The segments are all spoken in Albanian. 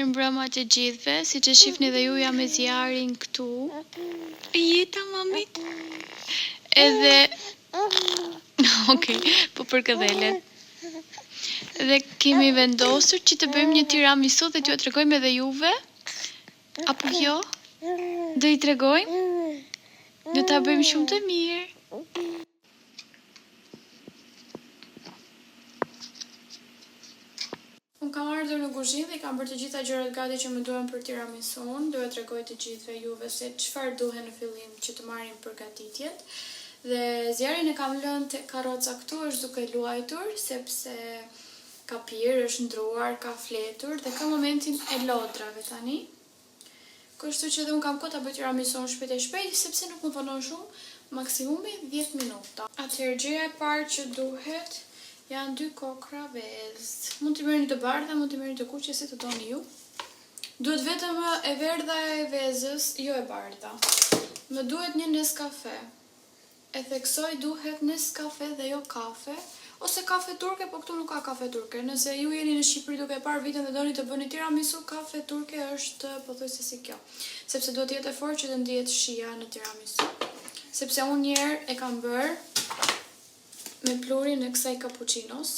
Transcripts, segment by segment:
Mirëmbrëma të gjithëve, si që shifni dhe ju jam me zjarin këtu. Jeta, mamit? Edhe... Okej, po për këdhelet. Dhe kemi vendosur që të bëjmë një tiramisu dhe t'ju e tregojmë edhe juve. Apo jo? Do i tregojmë? Do t'a bëjmë shumë të mirë. Unë kam ardhur në kuzhinë dhe kam bërë të gjitha gjërat gati që më duhen për tiramisun. Do e tregoj të gjithëve juve se çfarë duhen në fillim që të marrin përgatitjet. Dhe zjarin e kam lënë te karroca këtu, është duke luajtur sepse ka pirë, është ndruar, ka fletur dhe ka momentin e lodrave tani. Kështu që dhe unë kam kohë ta bëj tiramisun shpejt e shpejt sepse nuk më punon shumë, maksimumi 10 minuta. Atëherë gjëja e parë që duhet janë 2 kokra vezë. Mund t'i merrni të bardha, mund t'i merrni të kuqe si të doni ju. Duhet vetëm e verdha e vezës, jo e bardha. Më duhet një Nescafe. E theksoj, duhet Nescafe dhe jo kafe, ose kafe turke, po këtu nuk ka kafe turke. Nëse ju jeni në Shqipëri duke parë videon dhe doni të bëni tiramisu, kafe turke është pothuajse si kjo. Sepse duhet të jetë e fortë që të ndihet shija në tiramisu. Sepse unë një herë e kam bërë me plurin e kësaj cappuccinos,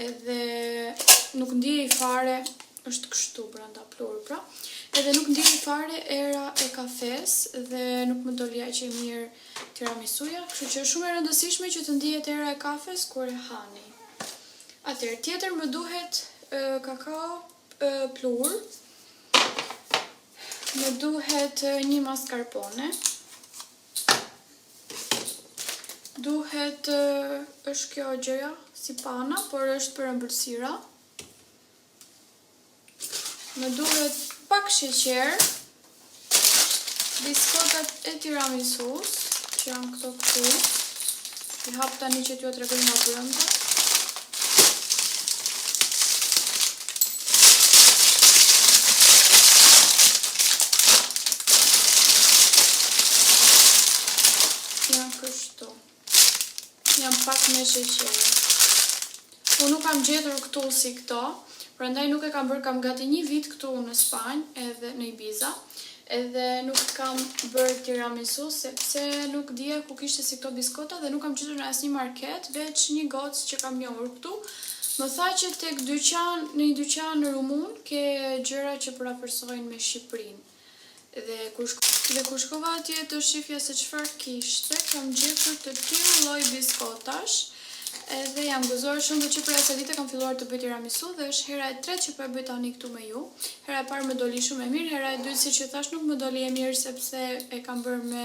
edhe nuk ndjej fare, është kështu brenda plur pra, edhe nuk ndjej fare era e kafes dhe nuk më doli aq e mirë tiramisuja, kështu që është shumë e rëndësishme që të ndihet era e kafes kur e hani. Atëherë, tjetër më duhet kakao plur, më duhet një mascarpone, duhet, është kjo gjëja, si pana, por është për ëmbëlsira. Më duhet pak sheqer, biskotat e tiramisus, që janë këto këtu. I hap tani që t'ju tregoj nga brenda. Janë kështu. Jam pak me sheqer. Unë nuk kam gjetur këtu si këto, prandaj nuk e kam bërë, kam gati 1 vit këtu në Spanjë edhe në Ibiza, edhe nuk kam bërë tiramisu sepse nuk dija ku kishte si këto biskota dhe nuk kam gjetur në asnjë market, veç një gocë që kam njohur këtu. Më tha që tek në një dyqan rumun ke gjëra që parafërsojnë me Shqipërinë. Dhe kur shkova atje të shifja se çfarë kishte, kam gjetur të tillë lloj biskotash, edhe jam gëzuar shumë që për asaj dite kam filluar të bëj tiramisu dhe është hera e tretë që po e bëj tani këtu me ju. Hera e parë më doli shumë e mirë, hera e dytë siç e thash nuk më doli e mirë sepse e kam bërë me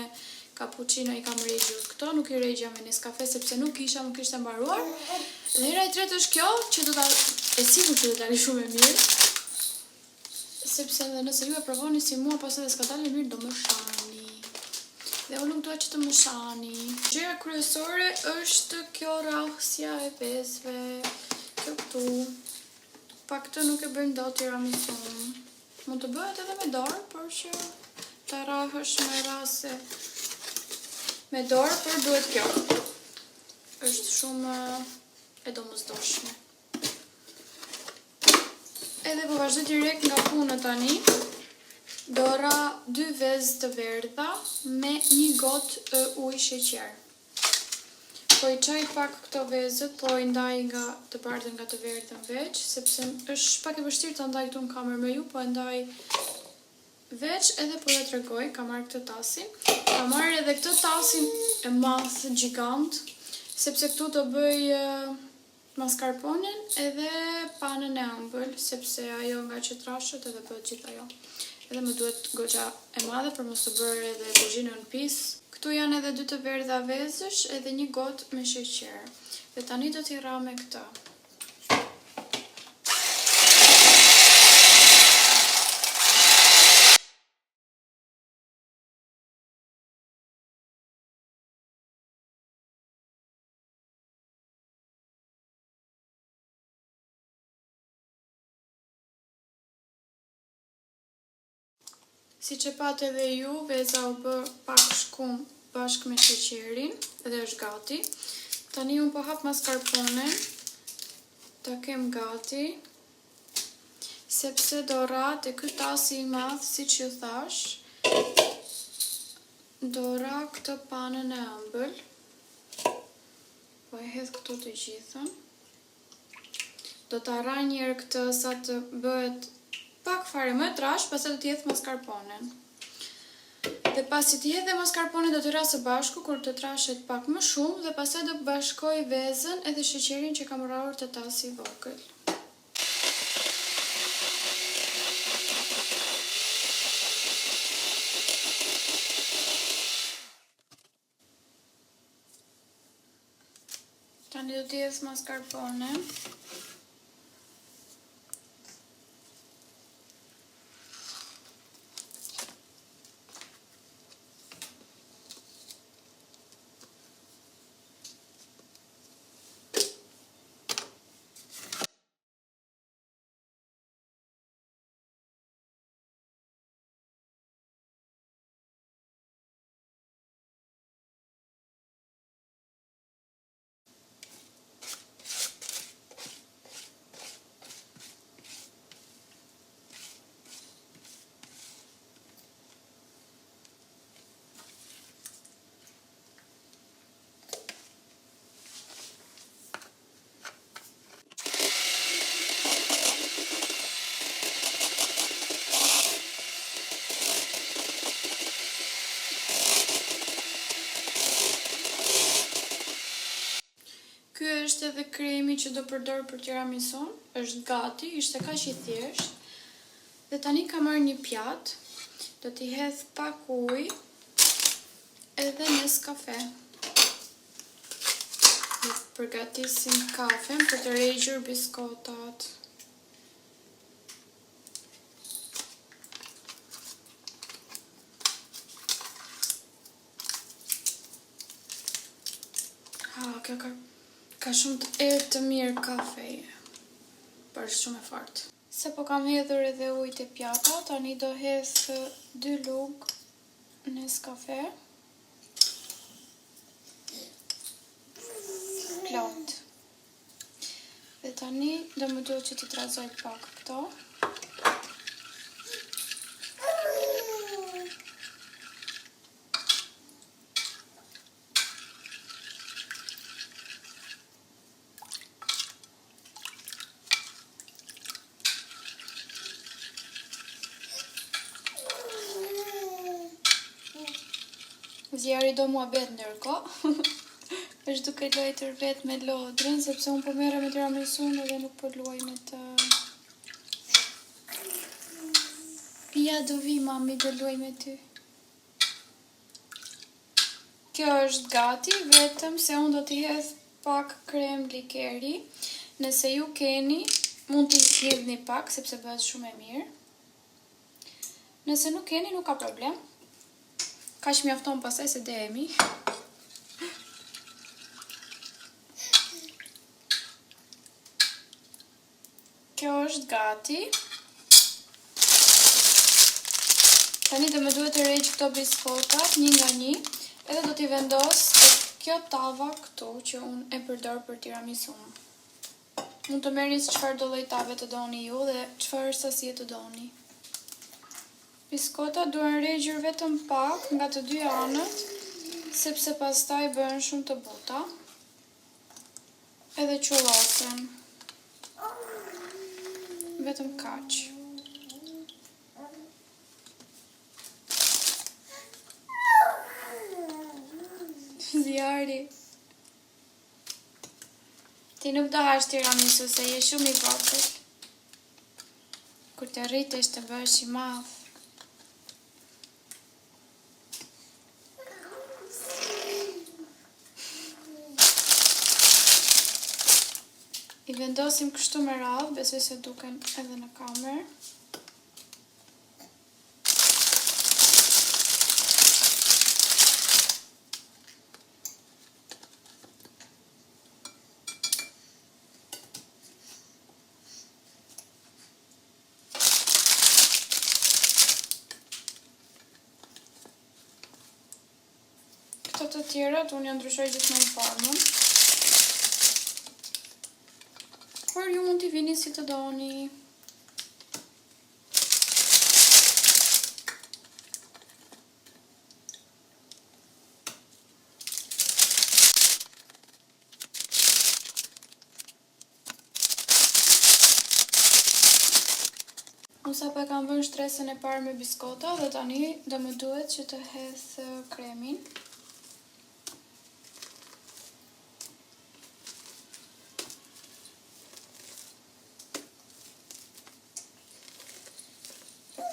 cappuccino, i kam rregjur këto, nuk i rregja me Nescafe sepse nuk kishte mbaruar. Dhe hera e tretë është kjo, që sigurt që do ta dalë shumë e mirë. Sepse edhe nëse ju e provoni si mua pas edhe s'ka dalë mirë, do më shani. Dhe unë nuk dua që të më shani. Gjëja kryesore është kjo rrahësja e vezëve, kjo këtu. Pak këtë nuk e bëjmë dot tiramisun. Mund të bëhet edhe me dorë, por që ta rrahësh me rrahëse me dorë, por duhet kjo. Është shumë e domosdoshme. Edhe po vazhdoj direkt nga puna tani. Do ra 2 vezë të verdha me 1 gotë ujë sheqer. Po i çaj pak këto vezët, po i ndaj nga të bardhën nga të verdhën veç, sepse është pak e vështirë ta ndaj këtu në kamerë me ju, po e ndaj veç edhe po ja tregoj, kam marrë këtë tasin. Kam marrë edhe këtë tasin e madh gjigant, sepse këtu do bëj mascarponen edhe panën e ëmbël, sepse ajo nga që trashët edhe bëhet gjithë ajo. Edhe më duhet goxha e madhe për mos të bërë edhe kuzhinën pis. Këtu janë edhe 2 të verdha vezësh edhe 1 gotë me sheqer. Dhe tani do t'i rra me këta. Si që pat edhe ju, veza u bë pak shkum bashkë me sheqerin, edhe është gati. Tani unë po hap mascarponen, ta kem gati. sepse do ra te ky tasi i madh, siç ju thash, do ra këtë panën e ëmbël. Po e hedh këtu të gjithën. Do ta raj një herë këtë sa të bëhet pak fare më trash, pastaj do t'i hedh mascarponen. Dhe pasi t'i hedh mascarponen do t'i ra së bashku kur të trashet pak më shumë dhe pastaj do bashkoj vezën edhe sheqerin që kam rrahur te tasi i vogël. Tani do t'i hedh mascarponen. Ky është edhe kremi që do përdor për tiramisun, është gati, ishte kaq i thjesht. Dhe tani kam marrë një pjatë, do t'i hedh pak ujë edhe Nescafe. Ne përgatisim kafen për të rregjur biskotat. Kjo ka shumë të erë të mirë kafeje, për është shumë e fortë. Se po kam hedhur edhe ujë te pjata, tani do hedh 2 lugë Nescafe. Plot. Dhe tani do më duhet që t'i trazoj pak këto. Zjari do mua bet ndërkohë. Është duke luajtur vet me lodrën, sepse unë po merrem me tiramisun edhe nuk po luaj me të... Ja do vi mami, do luaj me ty. Kjo është gati, vetëm se unë do t'i hedh pak krem likeri. Nëse ju keni, mund t'i hedhni pak, sepse bëhet shumë e mirë. Nëse nuk keni, nuk ka problem. Kaq mjafton pastaj se dehemi. Kjo është gati. Tani do më duhet të rregjë këto biskotat një nga një, edhe do t'i vendos kjo tava këtu që unë e përdor për tiramisun. Mund të merrni çfarë do lloj tave të doni ju dhe çfarë sasie të doni. Biskotat duhen rregjur vetëm pak nga të dy anët, sepse pastaj bëhen shumë të buta. Edhe qullosen. Vetëm kaq. Zjari. Ti nuk do hash tiramisu se je shumë i vogël. Kur të rritesh të bëhesh i madh. I vendosim kështu me radhë, besoj se duken edhe në kamerë. Këto të tjerat, unë ja ndryshoj gjithmonë formën. Por ju mund t'i vini si të doni. Unë sa pa kam vënë shtresën e parë me biskota dhe tani do më duhet që të hedh kremin.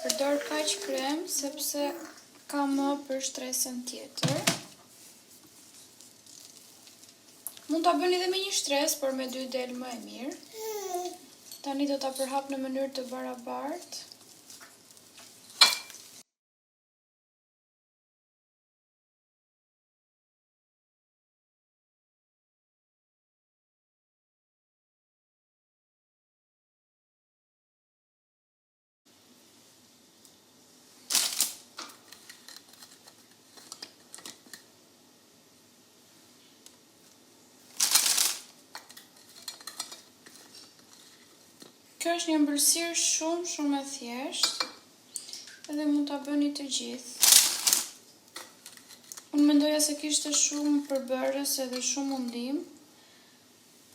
Përdor kaq krem sepse kam më për shtresën tjetër. Mund ta bëni edhe me një shtresë, por me 2 del më e mirë. Tani do ta përhap në mënyrë të barabartë. Kjo është një ëmbëlsirë shumë e thjeshtë, edhe mund ta bëni të gjithë. Unë mendoja se kishte shumë përbërës edhe shumë mundim,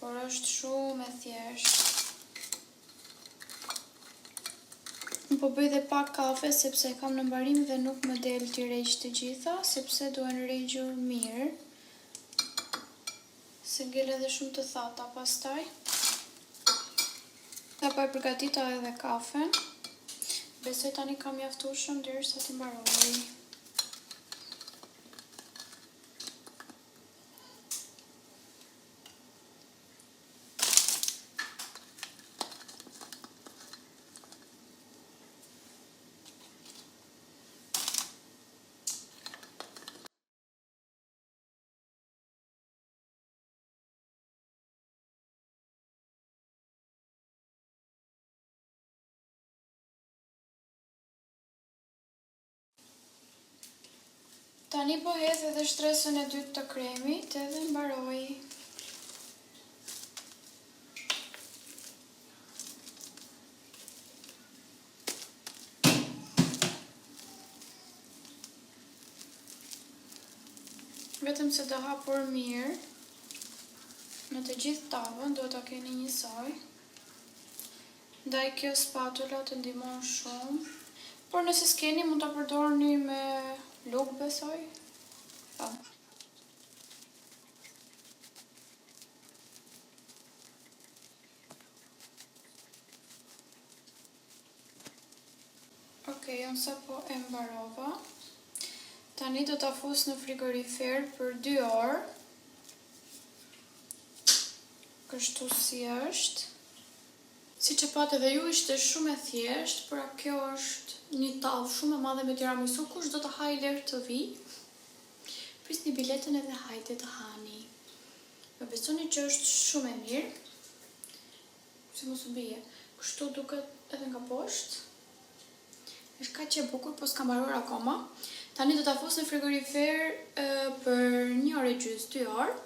por është shumë e thjeshtë. Unë po bëj dhe pak kafe sepse kam në mbarim dhe nuk më del t'i rregjë të gjitha, sepse duhen rregjur mirë, se ngel edhe shumë të thata pastaj. Dhe pa e përgatita edhe kafen. Besoj tani kam mjaftueshëm derisa t'i mbaroj. Tani po hedh edhe shtresën e dytë të kremit edhe mbaroj. Vetëm se të hapur mirë, në të gjithë tavën duhet ta keni njësoj. Ndaj kjo spatula të ndihmon shumë, por nëse s'keni mund ta përdorni me luk, besoj. Okej, unë sa po e mbarova. Tani do ta fus në frigorifer për 2 orë. Kështu si është. Siç e patë edhe ju, ishte shumë e thjeshtë, pra kjo është një tavë shumë e madhe me tiramisu. Kush do të hajë lërë të vi? Prisni biletën edhe hajde të hani. Më besoni që është shumë e mirë. Si mos u bie. Kështu duket edhe nga poshtë. Është kaq e bukur, po s'ka mbaruar akoma. Tani do ta fus në frigorifer për 1 orë e gjys, 2 orë.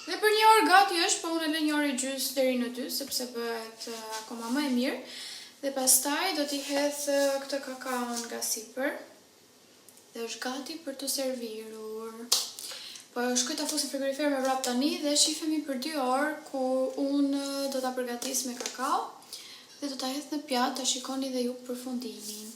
Dhe për 1 orë gati është, po unë e lë 1 orë e gjys deri në 2, sepse bëhet akoma më e mirë. Dhe pastaj do t'i hedh këtë kakaon nga sipër. Dhe është gati për të serviruar. Po shkoj ta fus në frigorifer me vrap tani dhe shifemi për 2 orë ku unë do ta përgatis me kakao dhe do ta hedh në pjatë, ta shikoni dhe ju përfundimin.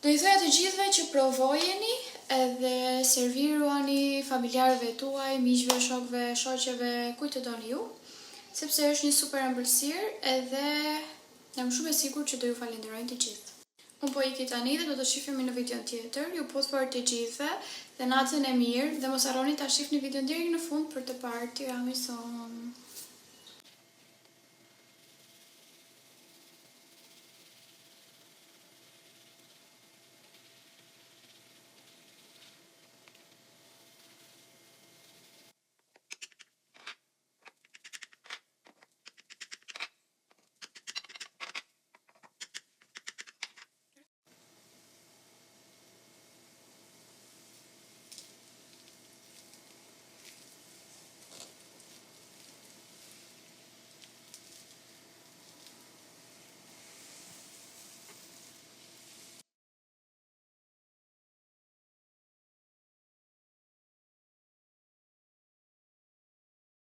Do i thoja të gjithëve që provojeni edhe serviruani familjarëve tuaj, miqve, shokëve, shoqeve, kujt të doni ju, sepse është një super ëmbëlsirë edhe jam shumë e sigurt që do ju falenderojnë të gjithë. Unë po iki tani dhe do të shifemi në videon tjetër. Ju po thua të gjithëve dhe natën e mirë dhe mos harroni ta shihni videon deri në fund për të parë tiramisun.